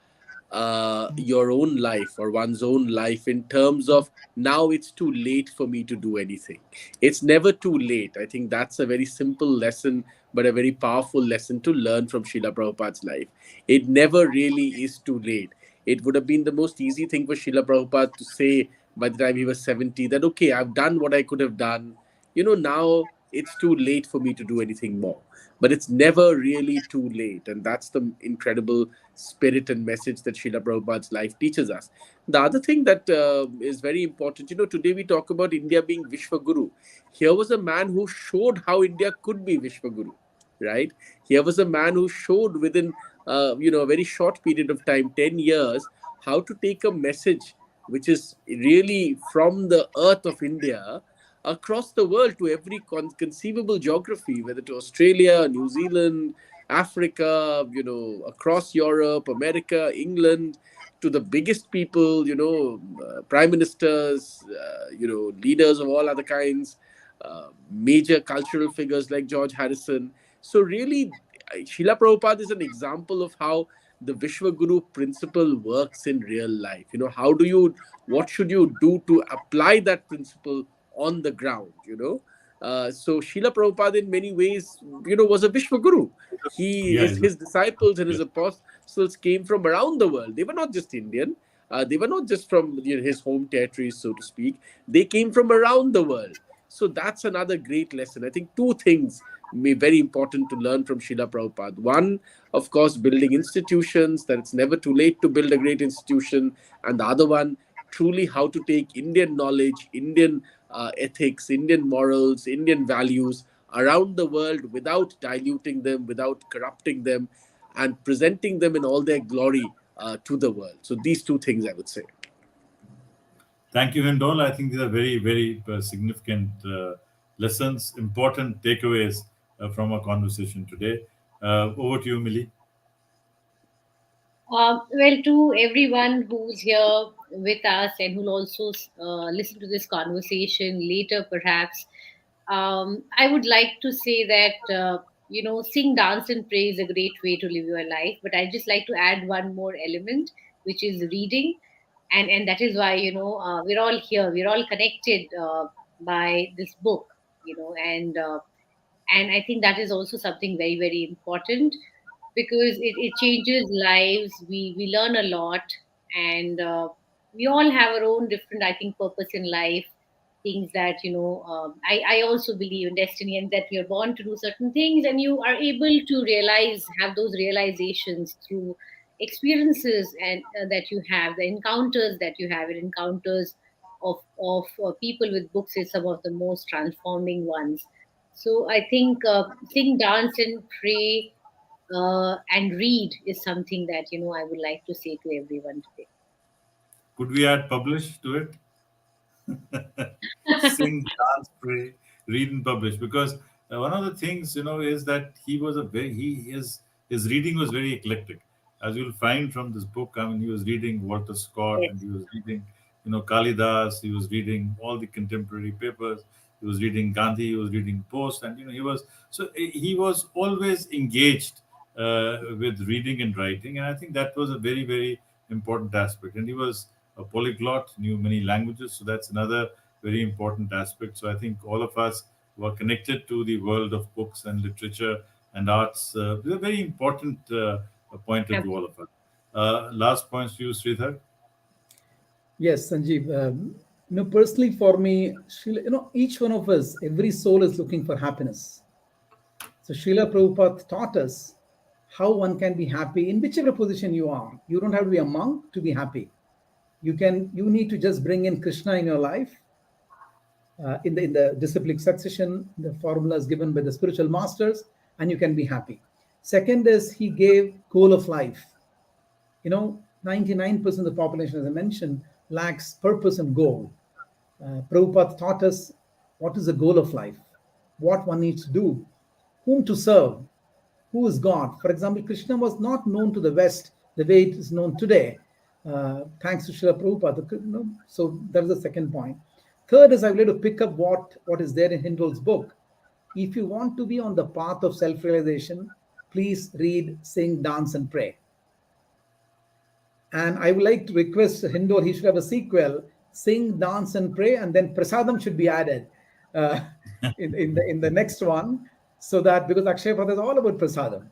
your own life or one's own life in terms of now it's too late for me to do anything. It's never too late. I think that's a very simple lesson, but a very powerful lesson to learn from Srila Prabhupada's life. It never really is too late. It would have been the most easy thing for Srila Prabhupada to say by the time he was 70 that, okay, I've done what I could have done. Now it's too late for me to do anything more. But it's never really too late. And that's the incredible spirit and message that Srila Prabhupada's life teaches us. The other thing that is very important, today we talk about India being Vishwaguru. Here was a man who showed how India could be Vishwaguru, right? Here was a man who showed within, a very short period of time, 10 years, how to take a message which is really from the earth of India across the world to every conceivable geography, whether to Australia, New Zealand, Africa, across Europe, America, England, to the biggest people, prime ministers, leaders of all other kinds, major cultural figures like George Harrison. So really, Srila Prabhupada is an example of how the Vishwaguru principle works in real life. What should you do to apply that principle on the ground, So Srila Prabhupada in many ways, was a Vishwaguru. Yeah, His disciples and yeah. his apostles came from around the world. They were not just Indian. They were not just from his home territories, so to speak. They came from around the world. So that's another great lesson. I think two things may very important to learn from Srila Prabhupada. One, of course, building institutions, that it's never too late to build a great institution. And the other one, truly how to take Indian knowledge, Indian ethics, Indian morals, Indian values around the world without diluting them, without corrupting them, and presenting them in all their glory to the world. So these two things, I would say. Thank you, Hindol. I think these are very, very significant lessons, important takeaways from our conversation today. Over to you, Millie. Well, to everyone who's here with us and who'll also listen to this conversation later, perhaps, I would like to say that, sing, dance, and pray is a great way to live your life. But I just like to add one more element, which is reading. And that is why, we're all here, we're all connected by this book, and I think that is also something very, very important because it changes lives. We learn a lot, and we all have our own different, I think, purpose in life. Things that I also believe in destiny, and that we are born to do certain things, and you are able to have those realizations through experiences and that you have, the encounters that you have, and encounters of people with books is some of the most transforming ones. So I think sing, dance, and pray and read is something that I would like to say to everyone today. Could we add publish to it? Sing, dance, pray, read, and publish. Because one of the things is that he was a very his reading was very eclectic, as you'll find from this book. I mean, he was reading Walter Scott, and Yes. he was reading Kalidas. He was reading all the contemporary papers. He was reading Gandhi. He was reading Post, and he was always engaged with reading and writing, and I think that was a very, very important aspect. And he was a polyglot, knew many languages, so that's another very important aspect. So I think all of us who are connected to the world of books and literature and arts is a very important pointer to all of us. Last points to you, Sridhar. Yes, Sanjeev. Personally for me, each one of us, every soul is looking for happiness. So Srila Prabhupada taught us how one can be happy in whichever position you are. You don't have to be a monk to be happy. You need to just bring in Krishna in your life, in the disciplic succession, the formulas given by the spiritual masters, and you can be happy. Second is he gave goal of life. 99% of the population, as I mentioned, lacks purpose and goal. Prabhupada taught us what is the goal of life, what one needs to do, whom to serve, who is God. For example, Krishna was not known to the West the way it is known today, thanks to Srila Prabhupada. So that is the second point. Third is I would like to pick up what is there in Hindol's book. If you want to be on the path of self-realization, please read, sing, dance, and pray. And I would like to request Hindol, he should have a sequel, sing, dance, and pray, and then prasadam should be added in the next one, so that, because Akshay Pada is all about prasadam.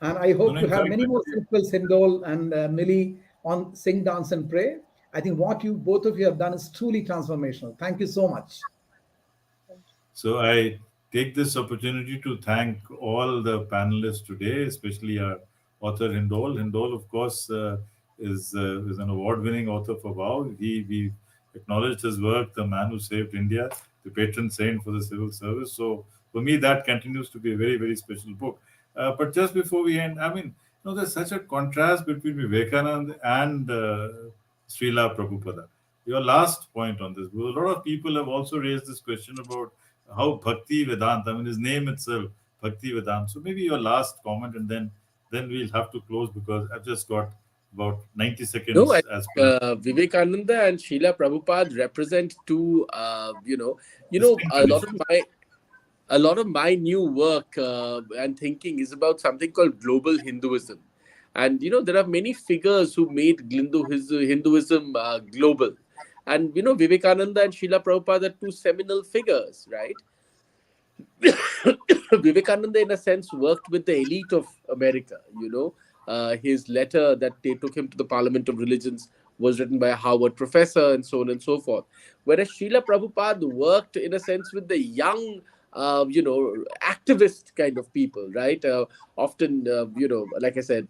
And I hope to have many more sequels, Hindol and Milee, on sing, dance, and pray. I think what both of you have done is truly transformational. Thank you so much. So I take this opportunity to thank all the panelists today, especially our author Hindol. Hindol, of course, is an award-winning author for Vow. We acknowledged his work, the man who saved India, the patron saint for the civil service. So for me, that continues to be a very, very special book. But just before we end, there's such a contrast between Vivekananda and Srila Prabhupada. Your last point on this, because a lot of people have also raised this question about how Bhaktivedanta, his name itself, Bhaktivedanta. So maybe your last comment, and then we'll have to close, because I've just got about 90 seconds. No, Vivekananda and Srila Prabhupada represent two, a lot of my new work and thinking is about something called global Hinduism. And, there are many figures who made Hinduism global. And, Vivekananda and Srila Prabhupada are two seminal figures, right? Vivekananda, in a sense, worked with the elite of America, his letter that they took him to the Parliament of Religions was written by a Harvard professor, and so on and so forth. Whereas Srila Prabhupada worked, in a sense, with the young, activist kind of people, right? Often, like I said,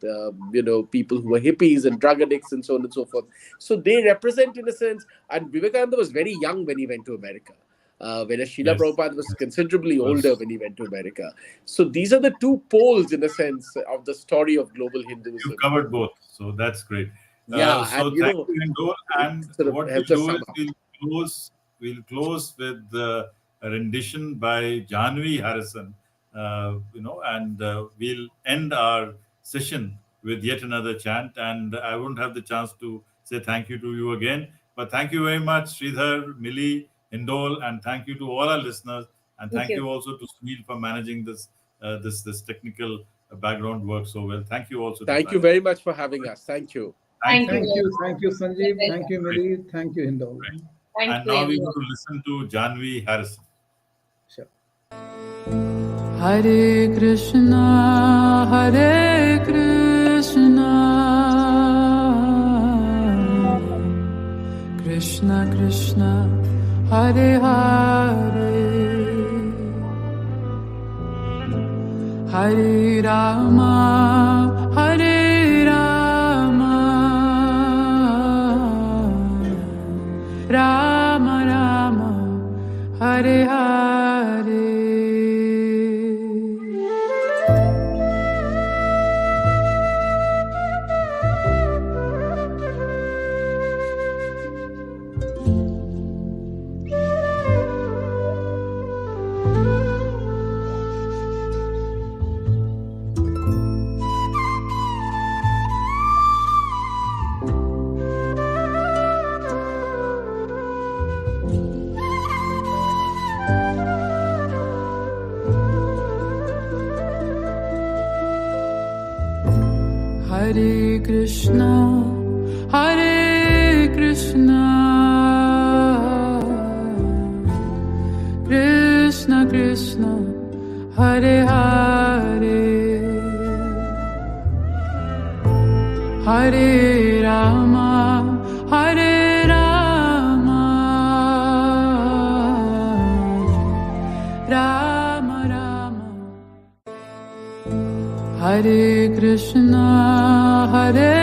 people who were hippies and drug addicts and so on and so forth. So they represent, in a sense, and Vivekananda was very young when he went to America. Whereas Srila Prabhupada was considerably older when he went to America. So these are the two poles, in a sense, of the story of global Hinduism. You've covered both, so that's great. Yeah, so and, thank you, Hindol. And what we'll do is we'll close with a rendition by Janvi Harrison, and we'll end our session with yet another chant. And I won't have the chance to say thank you to you again, but thank you very much, Shridhar, Milee, Hindol, and thank you to all our listeners, and thank you also to Sunil for managing this technical background work so well. Thank you also. Thank you very much for having us. Thank you. Thank you, Sanjeev. Thank you, Milee. Thank you, Hindol. And now we're going to listen to Janvi Harrison. Sure. Hare Krishna, Hare Krishna, Krishna Krishna, Hare Hare, Hare Rama, Hare Rama, Rama Rama, Hare Hare. Hare Krishna, Krishna Krishna, Hare Hare, Hare Rama, Rama Rama, Hare Krishna, Hare